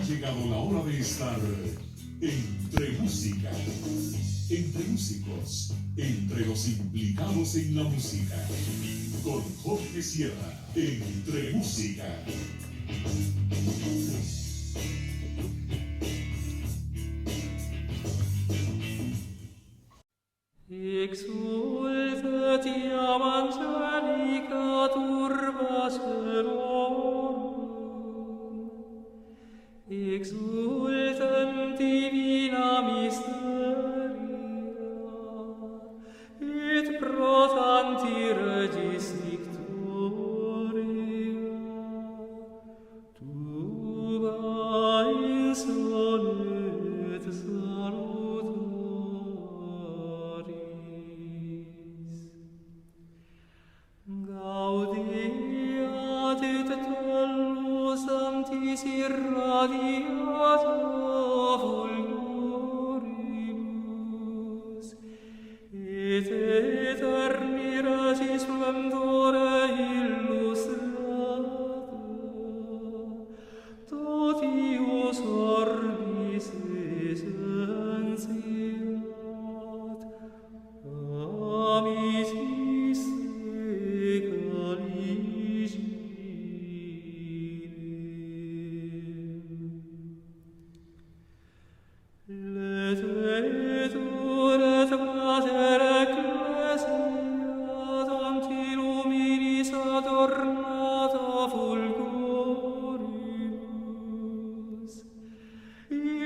llegado la hora de estar entre música, entre músicos, entre los implicados en la música, con Jorge Sierra, entre música. Exultet iam angelica turba celorum, exultem divina mysteria, et pro tanti regis victoria, tuba insolet salutaris. Gaudiat et tellus sanctis irradiat fulgoribus, et eterni resis splendore illustrata, totius orbis essentiat, amicis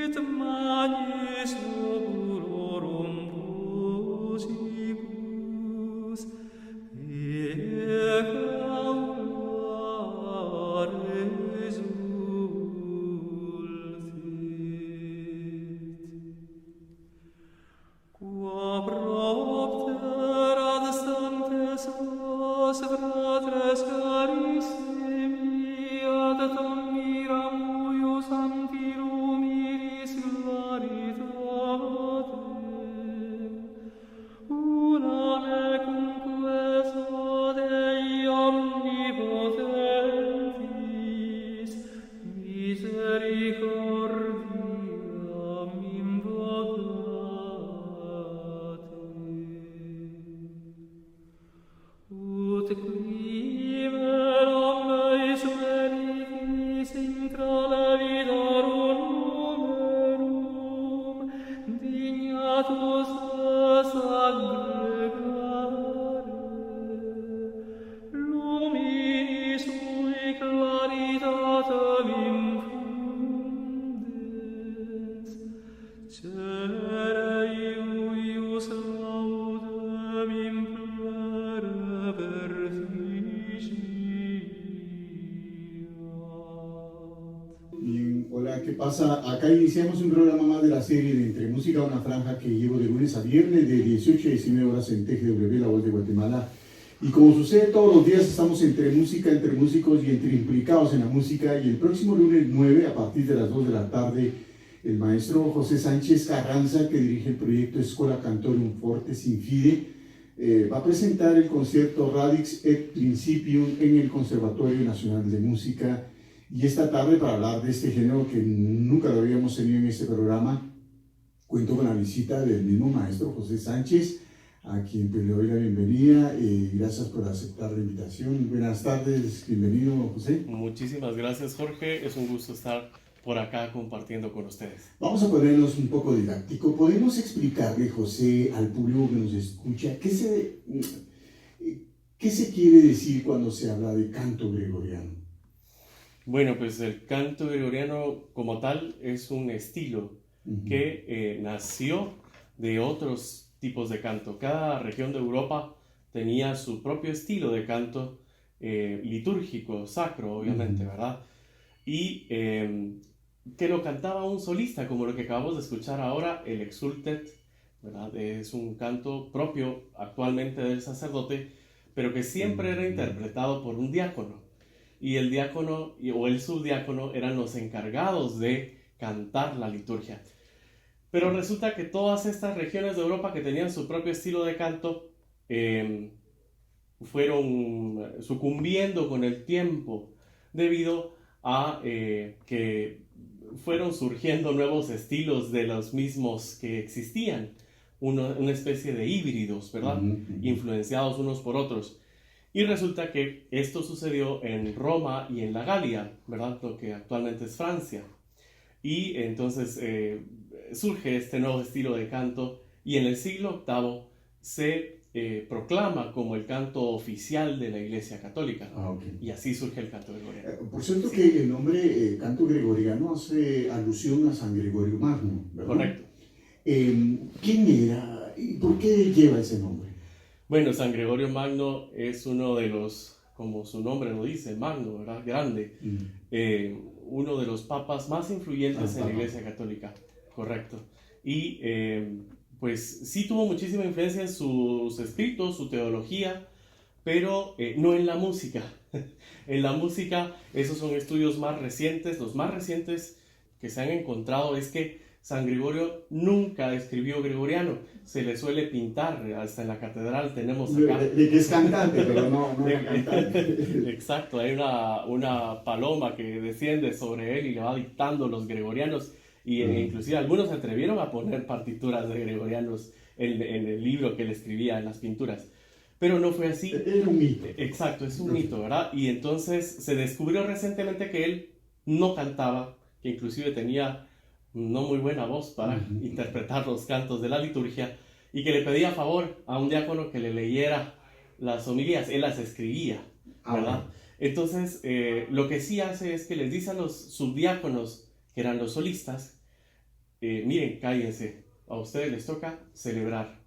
et magnis opulorum posibus peccaula resultet. Qua propter ad sanctes vos fratres carissimi ad admiram huius antiluminis claritatem, uname cumque Dei omnipotentis misericordiam invocate. Ut crimen omnes vericis intra levitarum numerum dignatus es aggregare, lumini sui claritatem infundens, cere iuius laudem implere perficiat. Bien, hola, ¿qué pasa? Acá iniciamos un programa más de la serie de Entre Música, una franja que llevo de lunes a viernes de 18 a 19 horas en TGW, La Voz de Guatemala. Y como sucede todos los días, estamos entre música, entre músicos y entre implicados en la música. Y el próximo lunes 9, a partir de las 2 de la tarde, el maestro José Sánchez Carranza, que dirige el proyecto Escola Cantorum Fortes in Fide, va a presentar el concierto Radix et Principium en el Conservatorio Nacional de Música. Y esta tarde, para hablar de este género que nunca lo habíamos tenido en este programa, cuento con la visita del mismo maestro José Sánchez, a quien pues, le doy la bienvenida. Gracias por aceptar la invitación. Buenas tardes, bienvenido José. Muchísimas gracias, Jorge. Es un gusto estar por acá compartiendo con ustedes. Vamos a ponernos un poco didáctico. ¿Podemos explicarle, José, al público que nos escucha, qué se quiere decir cuando se habla de canto gregoriano? Bueno, pues el canto gregoriano como tal es un estilo que nació de otros tipos de canto. Cada región de Europa tenía su propio estilo de canto litúrgico, sacro, obviamente, ¿verdad? Y que lo cantaba un solista, como lo que acabamos de escuchar ahora, el Exultet, ¿verdad? Es un canto propio actualmente del sacerdote, pero que siempre era interpretado por un diácono. Y el diácono o el subdiácono eran los encargados de cantar la liturgia. Pero resulta que todas estas regiones de Europa que tenían su propio estilo de canto fueron sucumbiendo con el tiempo debido a que fueron surgiendo nuevos estilos de los mismos que existían, una especie de híbridos, ¿verdad? Influenciados unos por otros. Y resulta que esto sucedió en Roma y en la Galia, ¿verdad? Lo que actualmente es Francia. Y entonces surge este nuevo estilo de canto y en el siglo VIII se proclama como el canto oficial de la Iglesia Católica. Okay. Y así surge el canto gregoriano. Por cierto que el nombre canto gregoriano hace alusión a San Gregorio Magno, ¿verdad? Correcto. ¿Quién era y por qué lleva ese nombre? Bueno, San Gregorio Magno es uno de los, como su nombre lo dice, Magno, ¿verdad? Grande. Uno de los papas más influyentes en la Iglesia Católica. Correcto. Y pues sí tuvo muchísima influencia en sus escritos, su teología, pero no en la música. En la música, esos son estudios más recientes. Los más recientes que se han encontrado es que San Gregorio nunca escribió gregoriano. Se le suele pintar, hasta en la catedral tenemos acá. De que es cantante, pero no era cantante. Exacto, hay una paloma que desciende sobre él y le va dictando los gregorianos. Y inclusive algunos se atrevieron a poner partituras de gregorianos en el libro que él escribía, en las pinturas. Pero no fue así. Era un mito. Exacto, es un mito, ¿verdad? Y entonces se descubrió recientemente que él no cantaba, que inclusive tenía no muy buena voz para interpretar los cantos de la liturgia y que le pedía favor a un diácono que le leyera las homilías. Él las escribía, ¿verdad? Entonces, lo que sí hace es que les dice a los subdiáconos, que eran los solistas, miren, cállense, a ustedes les toca celebrar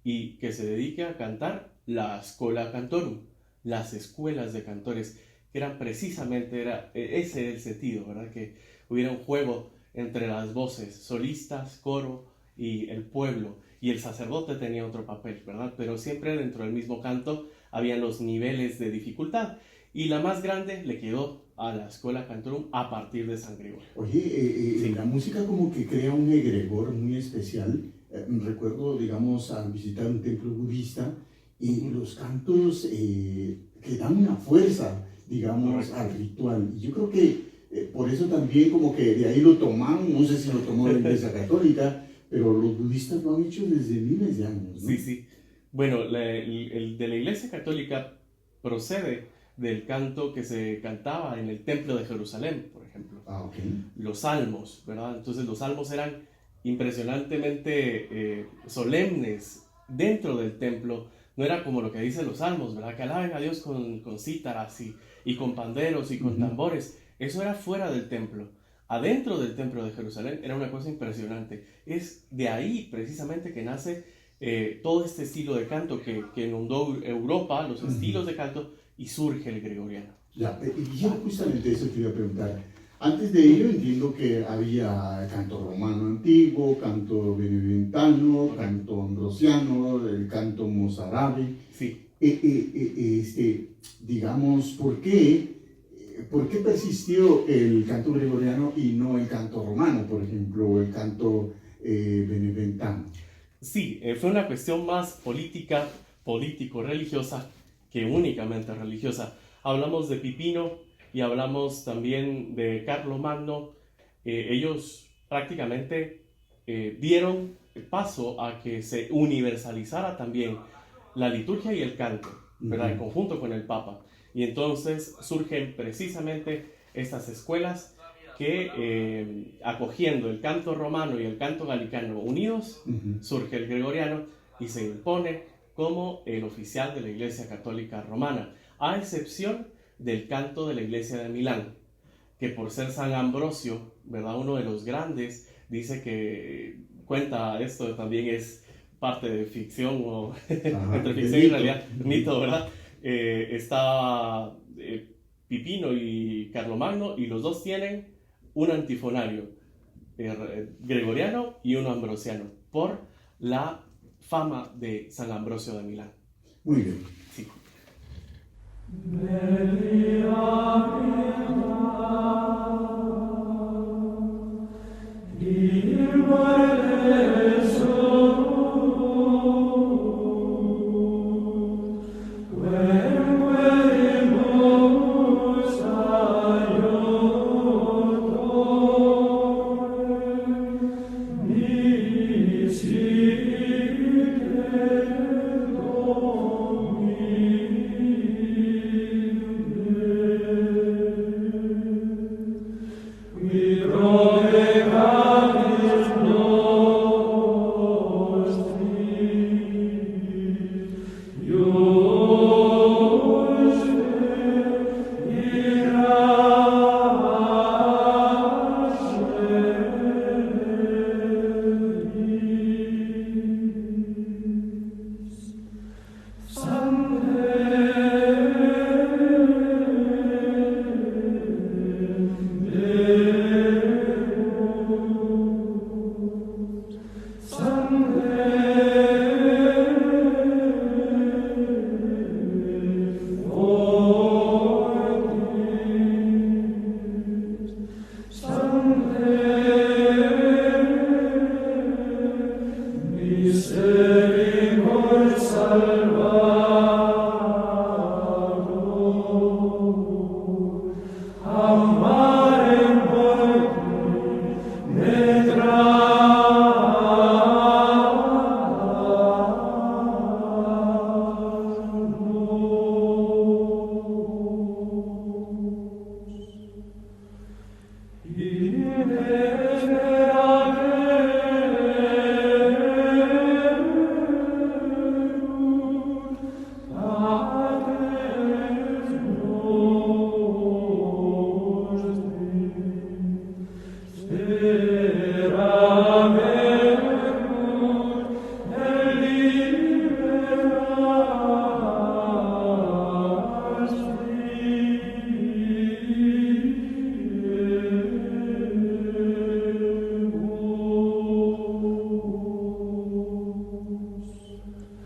y que se dedique a cantar la Schola Cantorum, las escuelas de cantores, que eran precisamente, ese era el sentido, ¿verdad? Que hubiera un juego entre las voces, solistas, coro y el pueblo, y el sacerdote tenía otro papel, ¿verdad? Pero siempre dentro del mismo canto había los niveles de dificultad, y la más grande le quedó a la Schola Cantorum a partir de San Gregorio. Oye, la música como que crea un egregor muy especial. Recuerdo, digamos, al visitar un templo budista, y los cantos que dan una fuerza, digamos, al ritual. Y yo creo que por eso también como que de ahí lo toman, no sé si lo tomó la Iglesia Católica, pero los budistas lo han hecho desde miles de años, ¿no? Sí, sí. Bueno, el de la Iglesia Católica procede del canto que se cantaba en el Templo de Jerusalén, por ejemplo. Los salmos, ¿verdad? Entonces los salmos eran impresionantemente solemnes dentro del templo. No era como lo que dicen los salmos, ¿verdad? Que alaben a Dios con cítaras y con panderos y con tambores. Eso era fuera del templo. Adentro del templo de Jerusalén era una cosa impresionante. Es de ahí precisamente que nace todo este estilo de canto que inundó Europa, los estilos de canto, y surge el gregoriano. Ya, y yo justamente eso te iba a preguntar. Antes de ello entiendo que había canto romano antiguo, canto beneventano, canto ambrosiano, el canto mozárabe. Sí. Digamos, ¿por qué persistió el canto gregoriano y no el canto romano, por ejemplo, o el canto beneventano? Sí, fue una cuestión más político-religiosa que únicamente religiosa. Hablamos de Pipino y hablamos también de Carlomagno. Ellos prácticamente dieron paso a que se universalizara también la liturgia y el canto, ¿verdad? En conjunto con el Papa. Y entonces surgen precisamente estas escuelas que, acogiendo el canto romano y el canto galicano unidos, surge el gregoriano y se impone como el oficial de la Iglesia Católica Romana, a excepción del canto de la Iglesia de Milán, que por ser San Ambrosio, ¿verdad? Uno de los grandes, dice que cuenta esto, también es parte de ficción o entre ficción y realidad, mito, ¿verdad? Está Pipino y Carlomagno, y los dos tienen un antifonario gregoriano y uno ambrosiano, por la fama de San Ambrosio de Milán. Muy bien. Sí.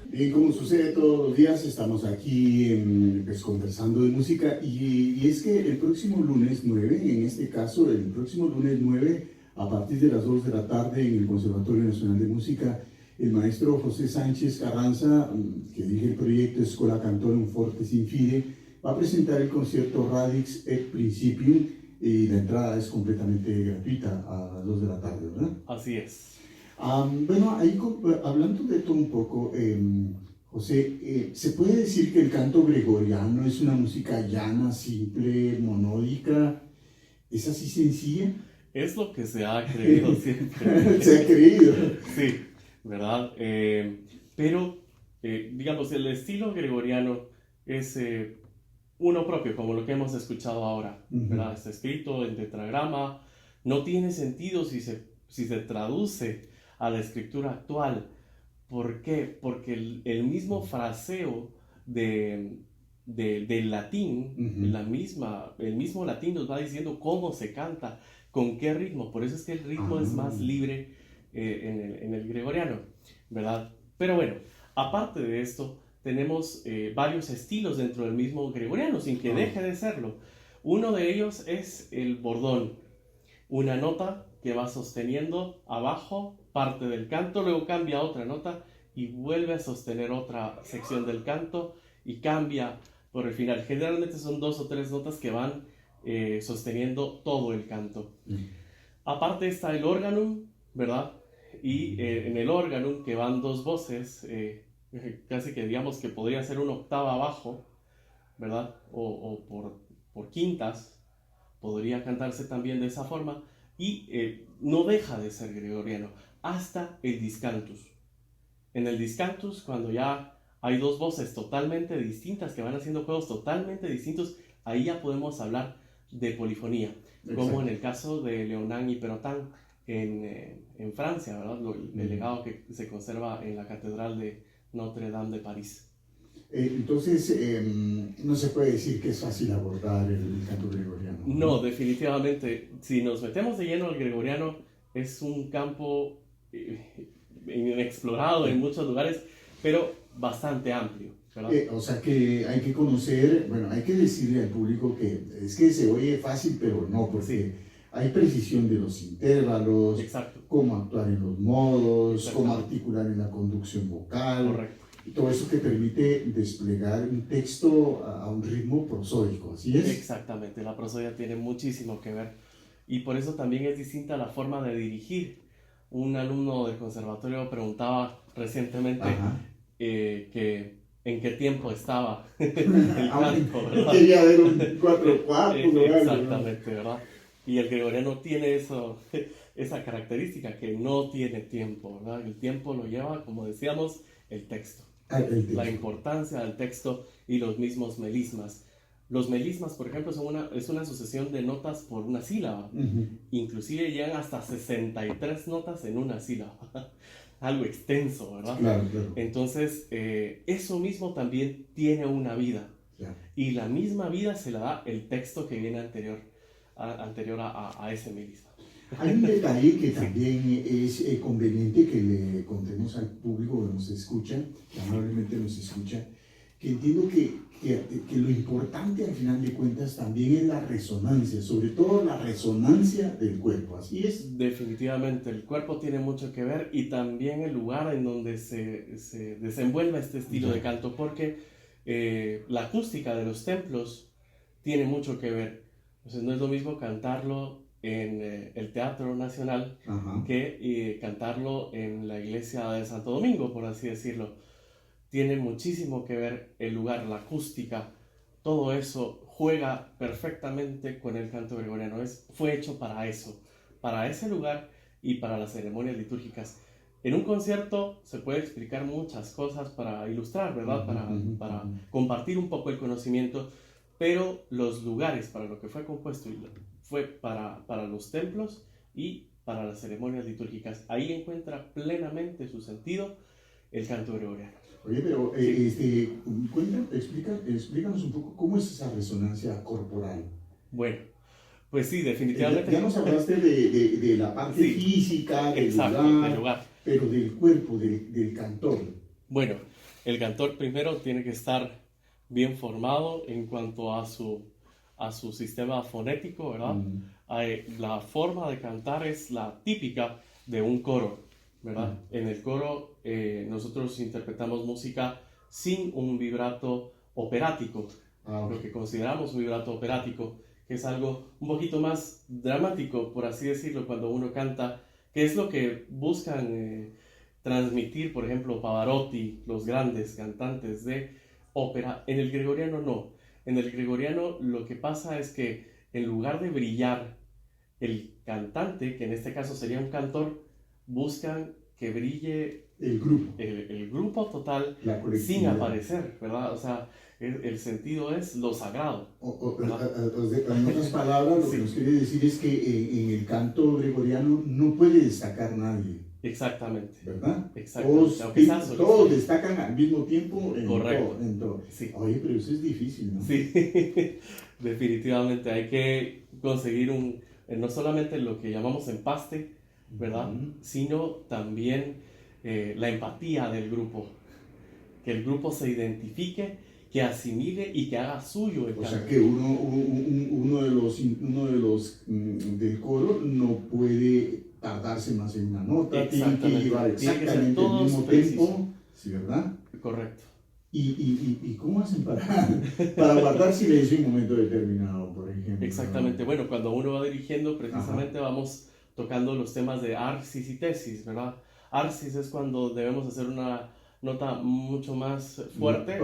Bien, como sucede todos los días, estamos aquí pues, conversando de música y es que el próximo lunes 9, en este caso, el próximo lunes 9, a partir de las 2 de la tarde en el Conservatorio Nacional de Música, el maestro José Sánchez Carranza, que dirige el proyecto Escola Cantorum Forte Sin Fide, va a presentar el concierto Radix et Principium y la entrada es completamente gratuita a las 2 de la tarde, ¿verdad? Así es. Bueno, ahí hablando de todo un poco, José, ¿se puede decir que el canto gregoriano es una música llana, simple, monódica? ¿Es así sencilla? Es lo que se ha creído siempre. Se ha creído. Sí, ¿verdad? Pero, digamos, el estilo gregoriano es uno propio, como lo que hemos escuchado ahora, ¿verdad? Está escrito en tetragrama, no tiene sentido si se traduce a la escritura actual. ¿Por qué? Porque el mismo fraseo del latín, el mismo latín nos va diciendo cómo se canta, con qué ritmo. Por eso es que el ritmo es más libre en el gregoriano, ¿verdad? Pero bueno, aparte de esto, tenemos varios estilos dentro del mismo gregoriano, sin que deje de serlo. Uno de ellos es el bordón, una nota que va sosteniendo abajo parte del canto, luego cambia a otra nota y vuelve a sostener otra sección del canto y cambia por el final. Generalmente son 2 o 3 notas que van sosteniendo todo el canto. Aparte está el organum, ¿verdad? Y en el organum, que van 2 voces, casi que digamos que podría ser una octava abajo, ¿verdad? O por quintas, podría cantarse también de esa forma. Y no deja de ser gregoriano hasta el discantus. En el discantus, cuando ya hay 2 voces totalmente distintas que van haciendo juegos totalmente distintos, ahí ya podemos hablar de polifonía. Exacto. Como en el caso de Leonan y Perotin en Francia, ¿verdad? El legado que se conserva en la Catedral de Notre Dame de París. Entonces, no se puede decir que es fácil abordar el canto gregoriano. No, definitivamente. Si nos metemos de lleno al gregoriano, es un campo inexplorado en muchos lugares, pero bastante amplio, ¿verdad? O sea que hay que conocer, bueno, hay que decirle al público que es que se oye fácil, pero no, porque hay precisión de los intervalos, exacto, cómo actuar en los modos, cómo articular en la conducción vocal. Correcto. Y todo eso que permite desplegar un texto a un ritmo prosódico, ¿así es? Exactamente, la prosodia tiene muchísimo que ver y por eso también es distinta la forma de dirigir. Un alumno del conservatorio preguntaba recientemente que en qué tiempo estaba el canto, ¿verdad? Quería ver un 4/4. Exactamente, ¿verdad? Y el gregoriano tiene esa característica, que no tiene tiempo, ¿verdad? El tiempo lo lleva, como decíamos, el texto. La importancia del texto y los mismos melismas. Los melismas, por ejemplo, es una sucesión de notas por una sílaba. Inclusive llegan hasta 63 notas en una sílaba. Algo extenso, ¿verdad? Claro, claro. Entonces, eso mismo también tiene una vida. Y la misma vida se la da el texto que viene anterior a ese melisma. Hay un detalle que también es conveniente que le contemos al público que nos escucha, que amablemente nos escucha, que entiendo que lo importante al final de cuentas también es la resonancia, sobre todo la resonancia del cuerpo, así es. Definitivamente, el cuerpo tiene mucho que ver y también el lugar en donde se desenvuelve este estilo de canto, porque la acústica de los templos tiene mucho que ver. Entonces no es lo mismo cantarlo en el Teatro Nacional que cantarlo en la iglesia de Santo Domingo, por así decirlo. Tiene muchísimo que ver el lugar, la acústica, todo eso juega perfectamente con el canto gregoriano. Fue hecho para eso, para ese lugar y para las ceremonias litúrgicas. En un concierto se puede explicar muchas cosas para ilustrar, ¿verdad? Para compartir un poco el conocimiento, pero los lugares para lo que fue compuesto fue para los templos y para las ceremonias litúrgicas. Ahí encuentra plenamente su sentido el canto gregoriano. Oye, pero explícanos un poco cómo es esa resonancia corporal. Bueno, pues sí, definitivamente. Ya nos hablaste de la parte física, del lugar, pero del cuerpo, del cantor. Bueno, el cantor primero tiene que estar bien formado en cuanto a su sistema fonético, ¿verdad? La forma de cantar es la típica de un coro, ¿verdad? En el coro nosotros interpretamos música sin un vibrato operático, lo que consideramos un vibrato operático, que es algo un poquito más dramático, por así decirlo, cuando uno canta, que es lo que buscan transmitir, por ejemplo, Pavarotti, los grandes cantantes de ópera. En el gregoriano no. En el gregoriano lo que pasa es que en lugar de brillar el cantante, que en este caso sería un cantor, buscan que brille el grupo total sin aparecer, ¿verdad? O sea, el sentido es lo sagrado. En otras palabras, lo que nos quiere decir es que en el canto gregoriano no puede destacar nadie. Exactamente. ¿Verdad? Exactamente. Todos destacan al mismo tiempo en Correcto. todo. Sí. Oye, pero eso es difícil, ¿no? Sí, definitivamente. Hay que conseguir no solamente lo que llamamos empaste, ¿verdad? Sino también la empatía del grupo. Que el grupo se identifique, que asimile y que haga suyo el canto. O sea que uno de los del coro no puede tardarse más en una nota, tiene que llevar exactamente el mismo tiempo, ¿sí, verdad? Correcto. ¿Y cómo hacen para guardar silencio en un momento determinado, por ejemplo? Exactamente. Bueno, cuando uno va dirigiendo, precisamente vamos tocando los temas de arsis y tesis, ¿verdad? Arsis es cuando debemos hacer una nota mucho más fuerte,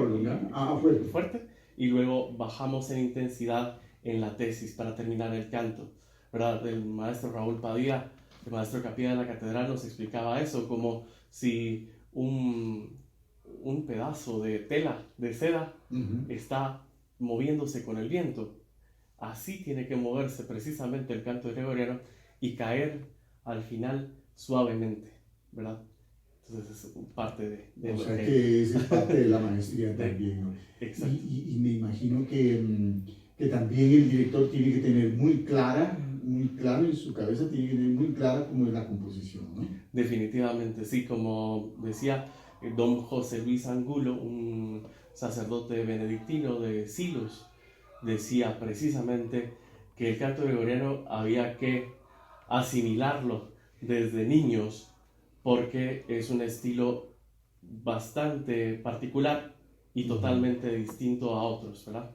fuerte, y luego bajamos en intensidad en la tesis para terminar el canto, ¿verdad? El maestro Raúl Padilla, el maestro capilla de la catedral, nos explicaba eso, como si un pedazo de tela, de seda, está moviéndose con el viento. Así tiene que moverse precisamente el canto gregoriano y caer al final suavemente, ¿verdad? Entonces es parte de o lo sea que es parte de la maestría también, ¿no? Exacto. Y me imagino que también el director tiene que tener muy claro en su cabeza, tiene que tener muy clara cómo es la composición, ¿no? Definitivamente, sí, como decía don José Luis Angulo, un sacerdote benedictino de Silos, decía precisamente que el canto gregoriano había que asimilarlo desde niños porque es un estilo bastante particular y totalmente distinto a otros, ¿verdad?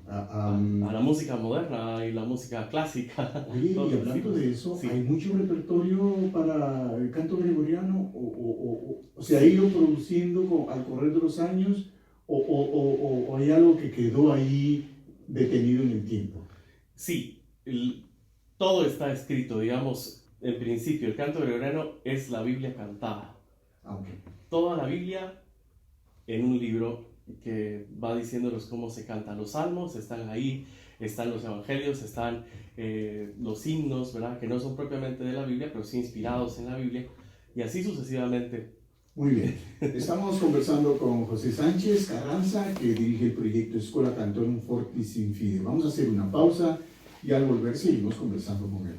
A la música moderna y la música clásica. Oye, y hablando de eso, ¿hay mucho repertorio para el canto gregoriano? ¿O se ha ido produciendo al correr de los años? ¿O hay algo que quedó ahí detenido en el tiempo? Sí, todo está escrito, digamos, en principio. El canto gregoriano es la Biblia cantada. Toda la Biblia en un libro que va diciéndonos cómo se canta. Los salmos están ahí, están los evangelios, están los himnos, ¿verdad? Que no son propiamente de la Biblia, pero sí inspirados en la Biblia, y así sucesivamente. Muy bien. Estamos conversando con José Sánchez Carranza, que dirige el proyecto Escola Cantorum Fortis in Fide. Vamos a hacer una pausa y al volver seguimos conversando con él.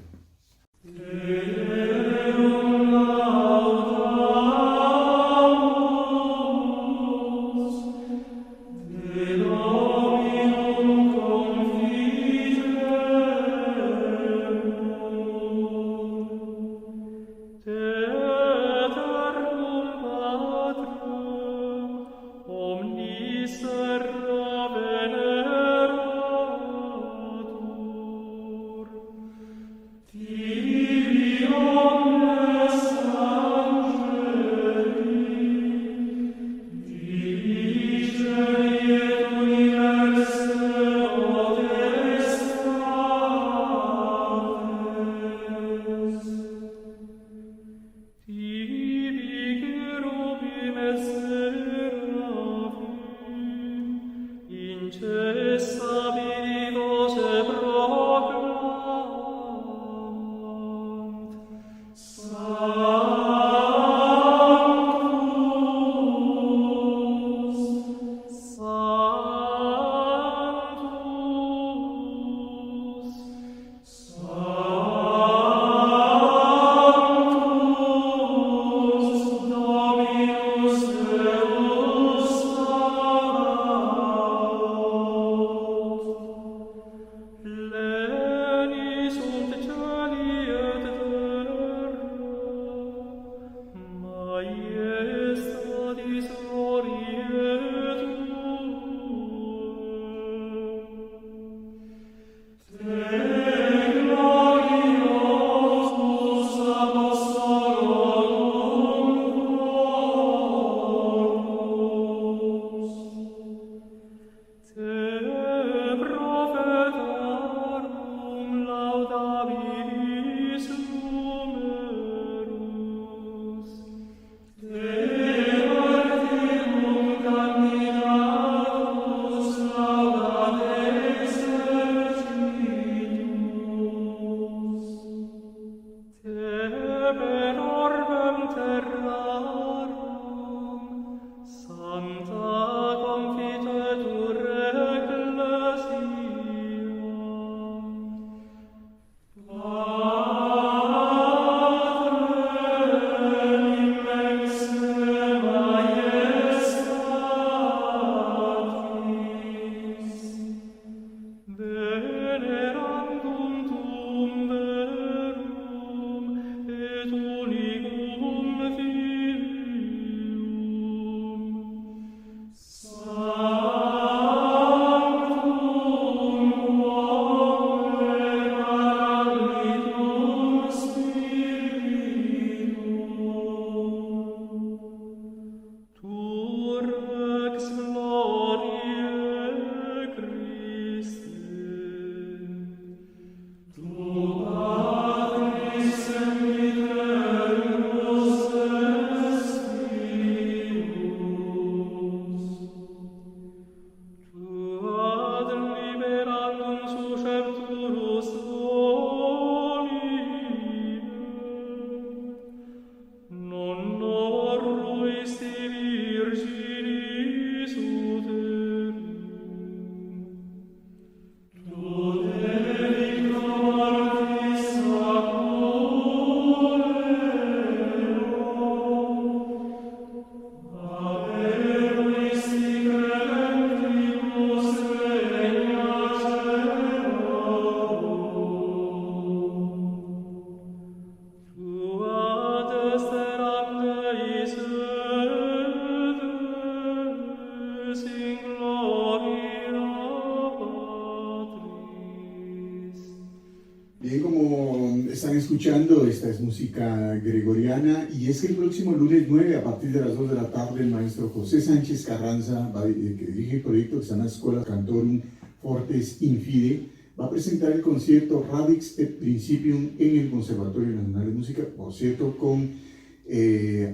están escuchando, esta es música gregoriana y es que el próximo lunes 9 a partir de las 2 de la tarde el maestro José Sánchez Carranza, que dirige el proyecto que se llama Schola Cantorum Fortes Infide, va a presentar el concierto Radix et Principium en el Conservatorio Nacional de Música, por cierto, con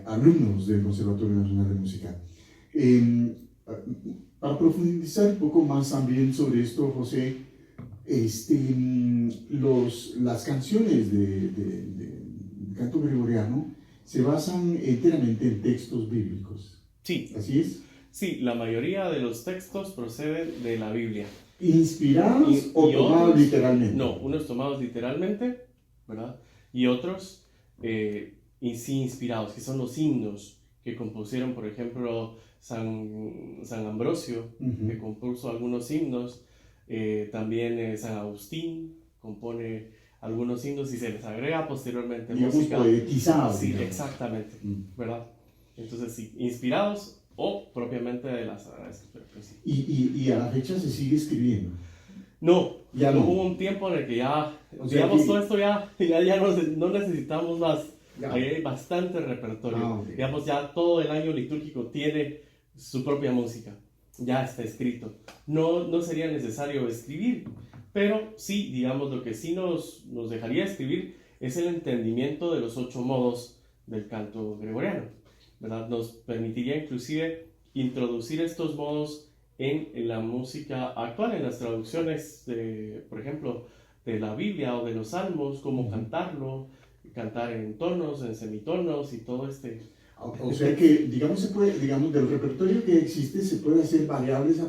alumnos del Conservatorio Nacional de Música. Para profundizar un poco más también sobre esto, José, las canciones de canto gregoriano se basan enteramente en textos bíblicos. Sí. ¿Así es? Sí, la mayoría de los textos proceden de la Biblia. ¿Inspirados o tomados otros, literalmente? No, unos tomados literalmente, ¿verdad? Y otros sí inspirados, que son los himnos que compusieron, por ejemplo, San Ambrosio, que compuso algunos himnos. También San Agustín compone algunos himnos y se les agrega posteriormente música. Poetizados. Sí, exactamente, ¿verdad? Entonces, sí, inspirados o propiamente de las Sagradas Escrituras. Sí. Y a la fecha se sigue escribiendo. No, ya no. Hubo un tiempo en el que ya, o sea, digamos, todo esto ya no necesitamos más. Ya. Ahí hay bastante repertorio. Okay. Digamos, ya todo el año litúrgico tiene su propia música. Ya está escrito. No sería necesario escribir, pero sí, digamos, lo que sí nos dejaría escribir es el entendimiento de los 8 modos del canto gregoriano, ¿verdad? Nos permitiría inclusive introducir estos modos en la música actual, en las traducciones, por ejemplo, de la Biblia o de los Salmos, cómo cantarlo, cantar en tonos, en semitonos y todo O sea que, digamos, del repertorio que existe, se puede hacer variables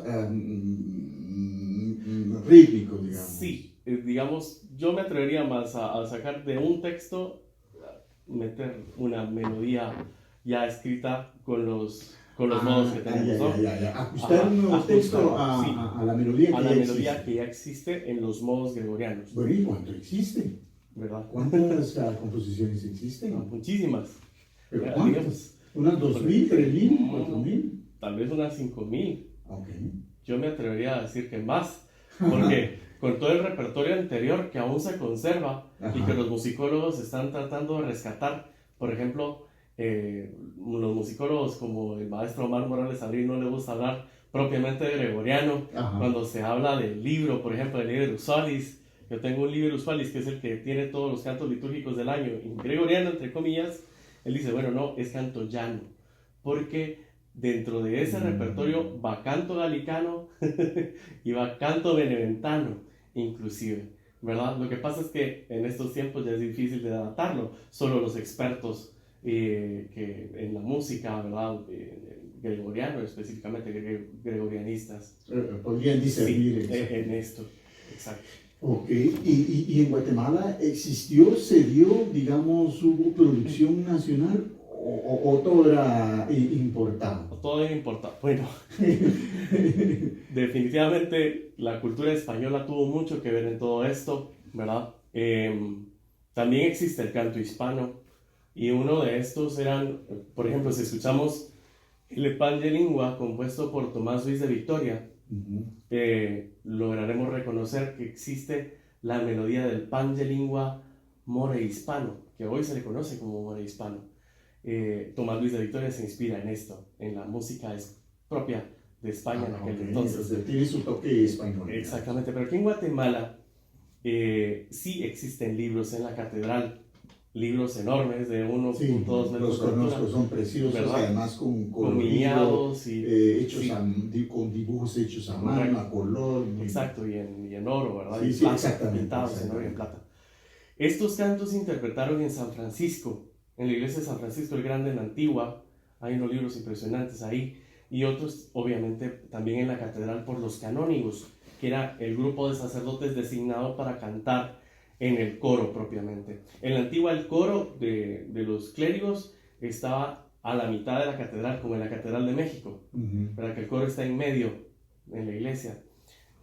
rítmicos, digamos. Sí, digamos, yo me atrevería más a sacar de un texto, meter una melodía ya escrita con los modos que tenemos, ¿no? Ajustar un nuevo texto a la melodía que ya existe en los modos gregorianos. Bueno, ¿y cuánto existe? ¿Verdad? ¿Cuántas composiciones existen? No, muchísimas. ¿Pero cuántas? ¿Unas 2.000, 3.000, 4.000? Tal vez unas 5.000. Okay. Yo me atrevería a decir que más, porque con todo el repertorio anterior que aún se conserva y que los musicólogos están tratando de rescatar, por ejemplo, los musicólogos como el maestro Omar Morales Abril no le gusta hablar propiamente de gregoriano. Cuando se habla del libro, por ejemplo, del Liber Usualis, yo tengo un Liber Usualis que es el que tiene todos los cantos litúrgicos del año, en gregoriano, entre comillas. Él dice, bueno, no, es canto llano, porque dentro de ese repertorio va canto galicano y va canto beneventano, inclusive, ¿verdad? Lo que pasa es que en estos tiempos ya es difícil de adaptarlo, solo los expertos que en la música, ¿verdad? Gregoriano, específicamente gregorianistas. Podrían discernir en esto, exacto. Ok, y en Guatemala se dio, digamos, hubo producción nacional o todo era importado? Todo era importado. Bueno, definitivamente la cultura española tuvo mucho que ver en todo esto, ¿verdad? También existe el canto hispano y uno de estos eran, por ejemplo, si escuchamos el Pan de Lingua compuesto por Tomás Luis de Victoria, lograremos reconocer que existe la melodía del Pan de Lingua more hispano, que hoy se le conoce como more hispano. Tomás Luis de Victoria se inspira en esto, en la música propia de España en aquel entonces. Tiene su toque español. Exactamente, pero aquí en Guatemala sí existen libros en la catedral, libros enormes de 1.2 metros de altura. Los conozco, son preciosos, ¿verdad? Además con miniados y hechos con dibujos hechos a mano, a color. Exacto, y en oro, ¿verdad? Sí, y plata, exactamente. Pintados en oro y en plata. Estos cantos se interpretaron en San Francisco, en la iglesia de San Francisco el Grande en Antigua. Hay unos libros impresionantes ahí, y otros obviamente también en la catedral por los canónigos, que era el grupo de sacerdotes designado para cantar en el coro propiamente. En la Antigua el coro de los clérigos estaba a la mitad de la catedral, como en la Catedral de México, para que el coro está en medio en la iglesia.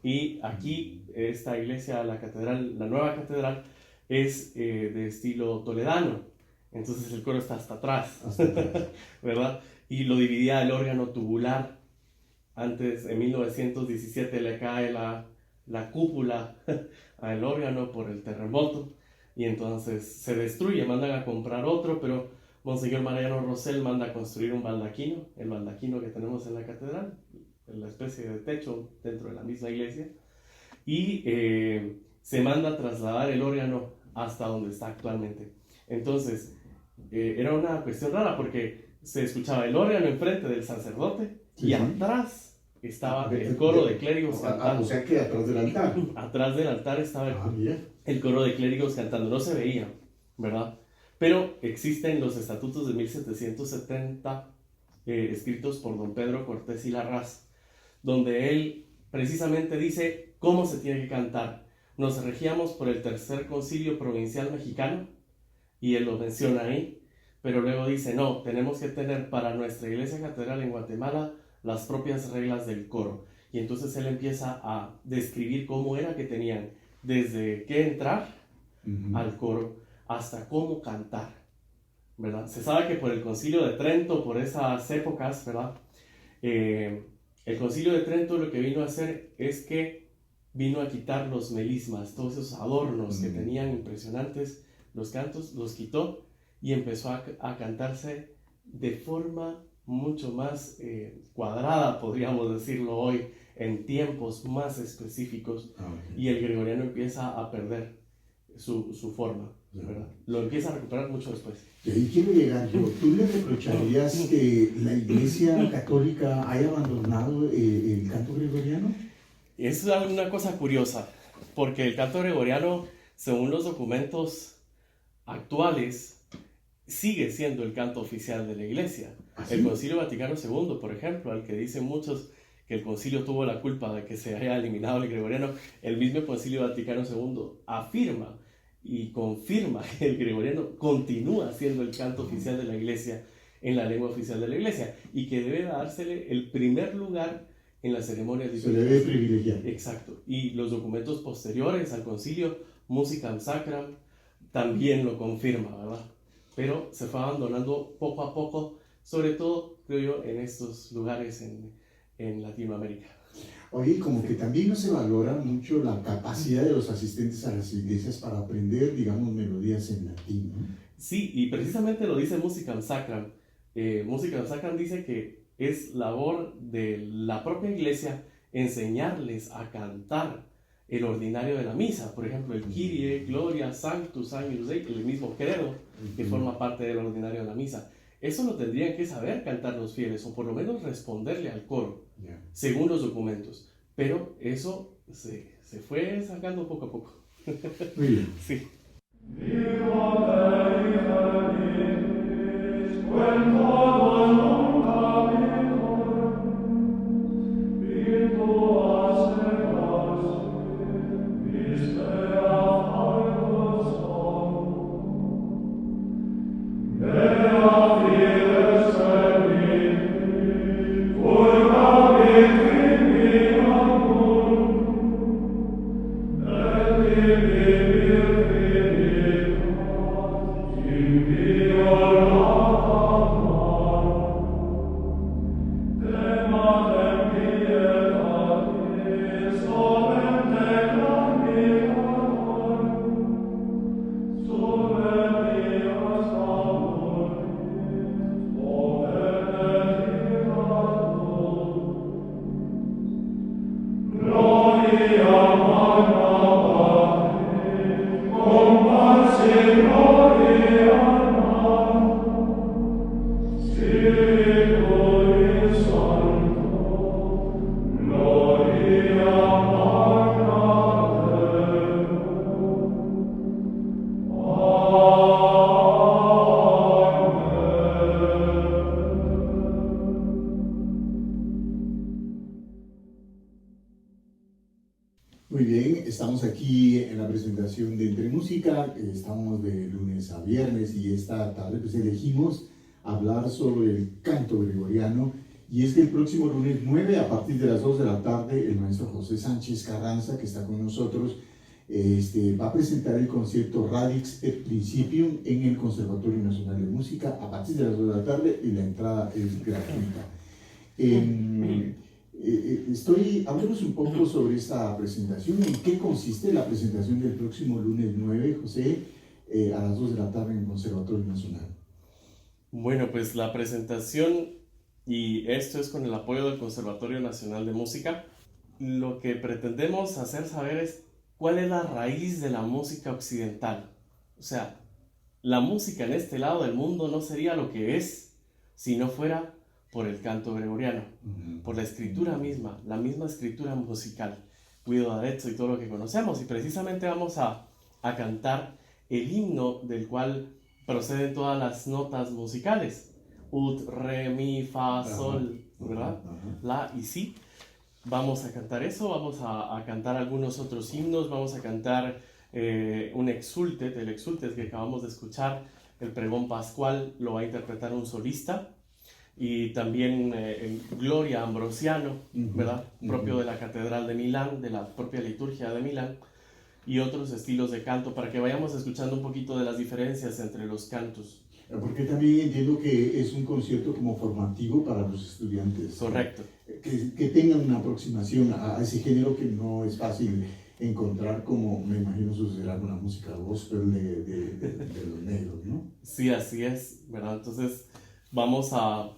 Y aquí esta iglesia, la catedral, la nueva catedral, es de estilo toledano, entonces el coro está hasta atrás, ¿verdad? Y lo dividía el órgano tubular. Antes, en 1917, le cae la cúpula al órgano por el terremoto, y entonces se destruye, mandan a comprar otro, pero Monseñor Mariano Rosell manda a construir un baldaquino, el baldaquino que tenemos en la catedral, la especie de techo dentro de la misma iglesia, y se manda a trasladar el órgano hasta donde está actualmente. Entonces, era una cuestión rara porque se escuchaba el órgano enfrente del sacerdote y atrás estaba el coro de clérigos cantando. O sea que atrás del altar. Atrás del altar estaba el coro de clérigos cantando. No se veía, ¿verdad? Pero existen los estatutos de 1770 escritos por don Pedro Cortés y Larraz, donde él precisamente dice cómo se tiene que cantar. Nos regíamos por el Tercer Concilio Provincial Mexicano, y él lo menciona ahí, pero luego dice, no, tenemos que tener para nuestra iglesia catedral en Guatemala las propias reglas del coro. Y entonces él empieza a describir cómo era que tenían desde qué entrar al coro hasta cómo cantar, ¿verdad? Se sabe que por el Concilio de Trento, por esas épocas, ¿verdad? El Concilio de Trento lo que vino a hacer es que vino a quitar los melismas, todos esos adornos que tenían impresionantes los cantos, los quitó y empezó a cantarse de forma mucho más cuadrada, podríamos decirlo hoy, en tiempos más específicos, y el gregoriano empieza a perder su forma, ¿verdad? Lo empieza a recuperar mucho después. Y ahí quiero llegar yo. ¿Tú le reprocharías que la Iglesia Católica haya abandonado el canto gregoriano? Es una cosa curiosa, porque el canto gregoriano, según los documentos actuales, sigue siendo el canto oficial de la Iglesia. ¿Sí? El Concilio Vaticano II, por ejemplo, al que dicen muchos que el concilio tuvo la culpa de que se haya eliminado el gregoriano, el mismo Concilio Vaticano II afirma y confirma que el gregoriano continúa siendo el canto oficial de la Iglesia en la lengua oficial de la Iglesia y que debe dársele el primer lugar en las ceremonias litúrgicas. Se le debe privilegiar. Exacto. Y los documentos posteriores al concilio, Musicam Sacram, también lo confirma, ¿verdad? Pero se fue abandonando poco a poco, sobre todo, creo yo, en estos lugares en Latinoamérica. Oye, como que también no se valora mucho la capacidad de los asistentes a las iglesias para aprender, digamos, melodías en latín, ¿no? Sí, y precisamente lo dice Musicam Sacram. Musicam Sacram dice que es labor de la propia iglesia enseñarles a cantar el ordinario de la misa, por ejemplo, el Kyrie, Gloria, Sanctus, Agnus Dei, el mismo credo que forma parte del ordinario de la misa. Eso lo tendrían que saber cantar los fieles, o por lo menos responderle al coro, según los documentos. Pero eso se fue sacando poco a poco. Muy bien. Sí. Muy bien, estamos aquí en la presentación de Entre Música, estamos de lunes a viernes y esta tarde pues elegimos hablar sobre el canto gregoriano, y es que el próximo lunes 9 a partir de las 2 de la tarde el maestro José Sánchez Carranza, que está con nosotros, va a presentar el concierto Radix et Principium en el Conservatorio Nacional de Música a partir de las 2 de la tarde, y la entrada es gratuita. Hablemos un poco sobre esta presentación. ¿En qué consiste la presentación del próximo lunes 9, José? a las 2 de la tarde en el Conservatorio Nacional? Bueno, pues la presentación, y esto es con el apoyo del Conservatorio Nacional de Música, lo que pretendemos hacer saber es cuál es la raíz de la música occidental. O sea, la música en este lado del mundo no sería lo que es si no fuera por el canto gregoriano, por la escritura misma, la misma escritura musical, Guido d'Arezzo y todo lo que conocemos. Y precisamente vamos a cantar el himno del cual proceden todas las notas musicales. Ut, re, mi, fa, sol, ¿verdad? La y si. Vamos a cantar eso, vamos a cantar algunos otros himnos, vamos a cantar un exultet, el exultet que acabamos de escuchar, el pregón pascual lo va a interpretar un solista, y también el Gloria Ambrosiano, ¿verdad? Propio de la Catedral de Milán, de la propia liturgia de Milán, y otros estilos de canto, para que vayamos escuchando un poquito de las diferencias entre los cantos. Porque también entiendo que es un concierto como formativo para los estudiantes. Correcto. Que tengan una aproximación a ese género que no es fácil encontrar, como me imagino sucederá con la música gospel de los negros, ¿no? Sí, así es, ¿verdad? Entonces vamos a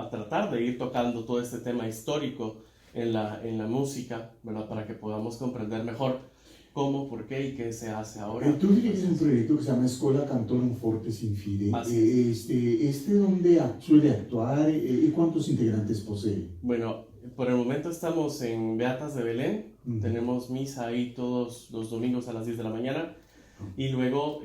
tratar de ir tocando todo este tema histórico en la música, ¿verdad? Para que podamos comprender mejor cómo, por qué y qué se hace ahora. Tú tienes un proyecto que se llama Escola Cantorum Forte Sin Fide. ¿Dónde suele actuar y cuántos integrantes posee? Bueno, por el momento estamos en Beatas de Belén. Tenemos misa ahí todos los domingos a las 10 de la mañana. Y luego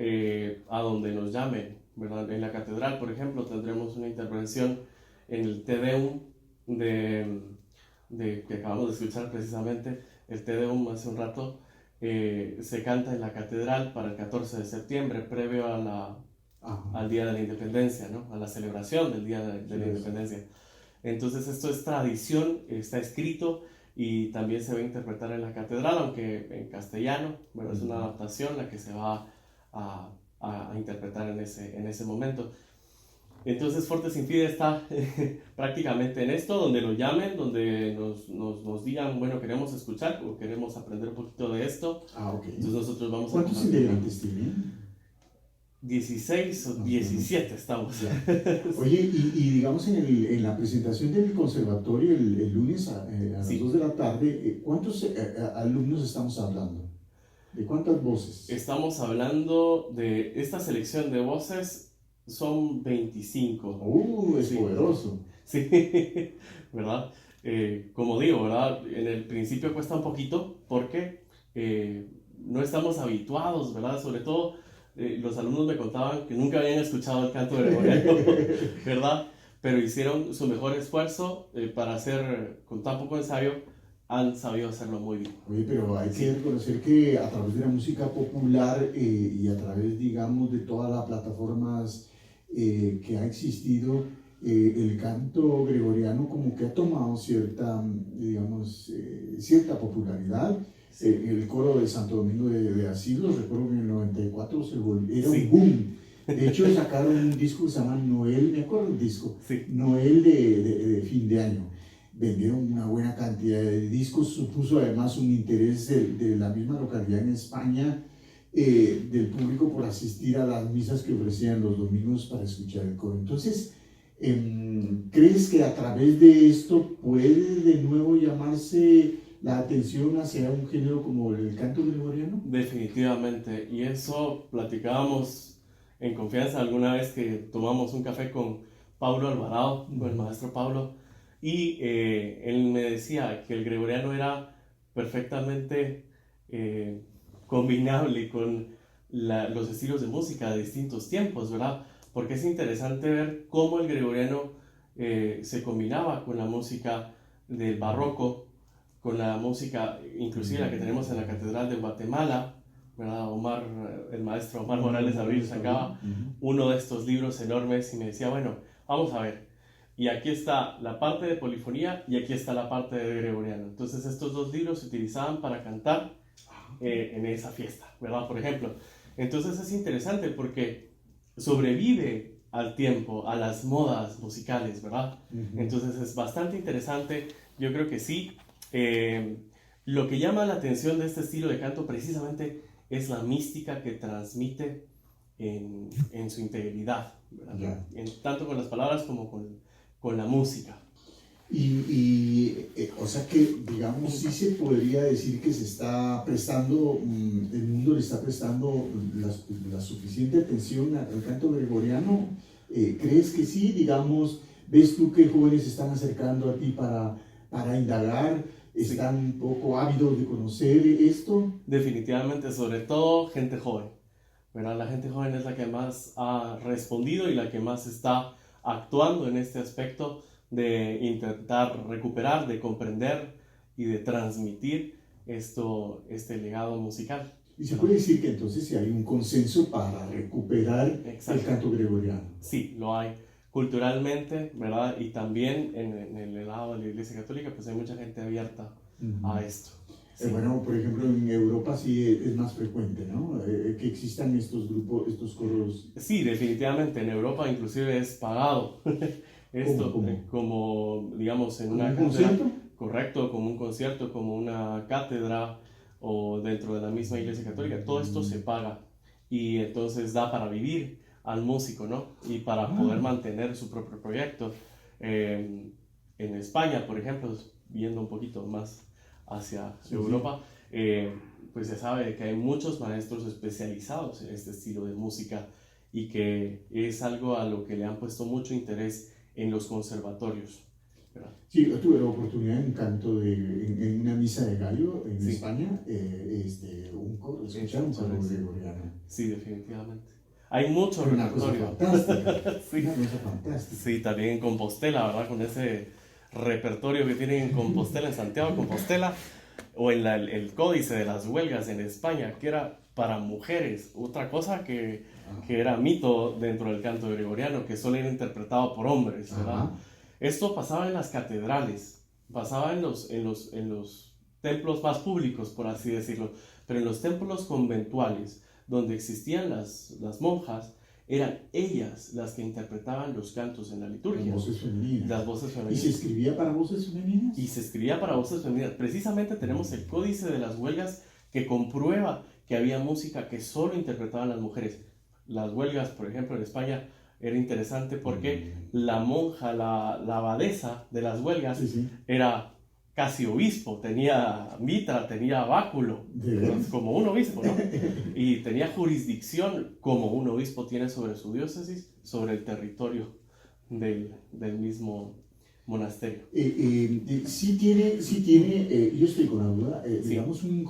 a donde nos llamen, ¿verdad? En la catedral, por ejemplo, tendremos una intervención en el Te Deum que acabamos de escuchar precisamente. El Te Deum hace un rato. Se canta en la catedral para el 14 de septiembre, previo al Día de la Independencia, ¿no? A la celebración del Día de la Independencia. Entonces esto es tradición, está escrito y también se va a interpretar en la catedral, aunque en castellano, bueno, es una adaptación la que se va a interpretar en ese momento. Entonces Forte Sin Fide está prácticamente en esto, donde lo llamen, donde nos digan, bueno, queremos escuchar o queremos aprender un poquito de esto. Okay. Entonces nosotros vamos ¿Cuántos integrantes tienen? 16 o 17 estamos. Oye, y digamos en la presentación del conservatorio el lunes a las 2 de la tarde, ¿cuántos alumnos estamos hablando? ¿De cuántas voces? Estamos hablando de esta selección de voces. Son 25. Es poderoso. Sí, ¿verdad? Como digo, ¿verdad? En el principio cuesta un poquito porque no estamos habituados, ¿verdad? Sobre todo los alumnos me contaban que nunca habían escuchado el canto gregoriano, ¿verdad? Pero hicieron su mejor esfuerzo para hacer, con tan poco ensayo, han sabido hacerlo muy bien. Oye, pero hay que reconocer que a través de la música popular y a través, digamos, de todas las plataformas que ha existido, el canto gregoriano como que ha tomado cierta, digamos, cierta popularidad. El coro de Santo Domingo de Asís, lo recuerdo que en el 94 era un boom. De hecho, sacaron un disco que se llama Noel, me acuerdo del disco, Noel de fin de año. Vendieron una buena cantidad de discos, supuso además un interés de la misma localidad en España, del público por asistir a las misas que ofrecían los domingos para escuchar el coro. Entonces, ¿crees que a través de esto puede de nuevo llamarse la atención hacia un género como el canto gregoriano? Definitivamente, y eso platicábamos en confianza alguna vez que tomamos un café con Pablo Alvarado, con el maestro Pablo, y él me decía que el gregoriano era perfectamente combinable con los estilos de música de distintos tiempos, ¿verdad? Porque es interesante ver cómo el gregoriano se combinaba con la música del barroco, con la música, inclusive la que tenemos en la Catedral de Guatemala, ¿verdad? El maestro Omar Morales Abril sacaba uno de estos libros enormes y me decía, bueno, vamos a ver, y aquí está la parte de polifonía y aquí está la parte de gregoriano. Entonces estos dos libros se utilizaban para cantar en esa fiesta, ¿verdad? Por ejemplo. Entonces es interesante porque sobrevive al tiempo, a las modas musicales, ¿verdad? Entonces es bastante interesante. Yo creo que sí. Lo que llama la atención de este estilo de canto precisamente es la mística que transmite en su integridad, ¿verdad? Ya. Tanto con las palabras como con la música. O sea que, digamos, sí se podría decir que se está prestando, el mundo le está prestando la suficiente atención al canto gregoriano. ¿Crees que sí? Digamos, ¿ves tú que jóvenes se están acercando a ti para indagar? ¿Están un poco ávidos de conocer esto? Definitivamente, sobre todo gente joven, ¿verdad? La gente joven es la que más ha respondido y la que más está actuando en este aspecto de intentar recuperar, de comprender y de transmitir este legado musical. Y se puede decir que entonces sí hay un consenso para recuperar el canto gregoriano. Sí, lo hay culturalmente, ¿verdad? Y también en el lado de la Iglesia Católica, pues hay mucha gente abierta a esto. Sí. Bueno, por ejemplo, en Europa sí es más frecuente, ¿no? Que existan estos grupos, estos coros. Sí, definitivamente. En Europa inclusive es pagado. Esto, ¿Cómo? como digamos en una concierto. Correcto, como un concierto, como una cátedra o dentro de la misma Iglesia Católica, todo esto se paga y entonces da para vivir al músico, ¿no? Y para poder mantener su propio proyecto. En España, por ejemplo, viendo un poquito más hacia Europa, pues se sabe que hay muchos maestros especializados en este estilo de música y que es algo a lo que le han puesto mucho interés en los conservatorios, ¿verdad? Sí, yo tuve la oportunidad en canto en una misa de gallo en España, un coro, escuchar un coro gregoriano. Sí, definitivamente. Hay mucho una cosa fantástica. Sí. Una cosa fantástica. Sí, también en Compostela, ¿verdad? Con ese repertorio que tienen en Compostela, en Santiago de Compostela, o en el Códice de las Huelgas en España, que era para mujeres, otra cosa que era mito dentro del canto gregoriano, que solo era interpretado por hombres, ¿verdad? Esto pasaba en las catedrales, pasaba en los templos más públicos, por así decirlo, pero en los templos conventuales, donde existían las monjas, eran ellas las que interpretaban los cantos en la liturgia. Las voces femeninas. Las voces femeninas. ¿Y se escribía para voces femeninas? Y se escribía para voces femeninas. Precisamente tenemos el Códice de las Huelgas que comprueba que había música que solo interpretaban las mujeres. Las huelgas, por ejemplo, en España era interesante porque la monja, la abadesa de las huelgas, era casi obispo, tenía mitra, tenía báculo, como un obispo, ¿no? Y tenía jurisdicción como un obispo tiene sobre su diócesis, sobre el territorio del mismo monasterio. Sí tiene, yo estoy con la duda, digamos un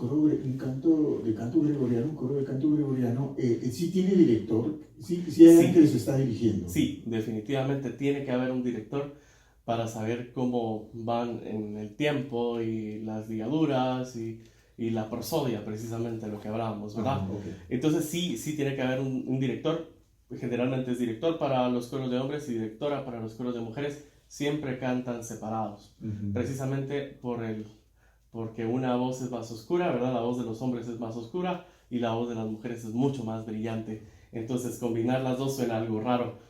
canto de canto gregoriano, un coro de canto gregoriano, sí tiene director, sí hay alguien que les está dirigiendo. Sí, definitivamente tiene que haber un director para saber cómo van en el tiempo y las ligaduras y la prosodia, precisamente lo que hablábamos, ¿verdad? Entonces sí tiene que haber un director, generalmente es director para los coros de hombres y directora para los coros de mujeres. Siempre cantan separados, precisamente porque una voz es más oscura, ¿verdad? La voz de los hombres es más oscura y la voz de las mujeres es mucho más brillante. Entonces, combinar las dos suena algo raro.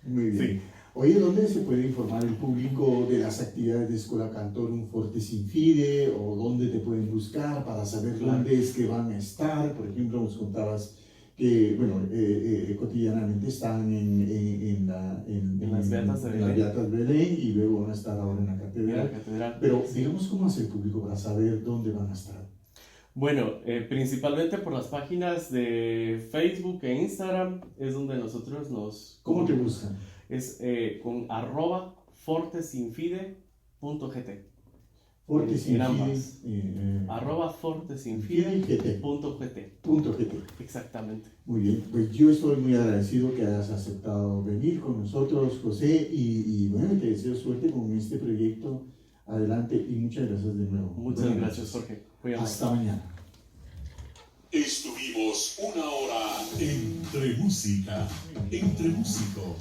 Muy bien. Sí. Oye, ¿dónde se puede informar el público de las actividades de Escola Cantorum Fortes in Fide? ¿O dónde te pueden buscar para saber dónde es que van a estar? Por ejemplo, nos contabas que, bueno, cotidianamente están en las Beatas de Belén y luego van a estar ahora en la catedral. Pero digamos, ¿cómo hace el público para saber dónde van a estar? Bueno, principalmente por las páginas de Facebook e Instagram es donde nosotros nos... ¿Cómo te buscan? Es con @fortesinfide.gt. Fortesinfide. @fortesinfide.gt. Exactamente. Muy bien, pues yo estoy muy agradecido que hayas aceptado venir con nosotros, José, y bueno, te deseo suerte con este proyecto. Adelante y muchas gracias de nuevo. Muchas gracias, Jorge. Hasta mañana. Estuvimos una hora entre música, entre músicos.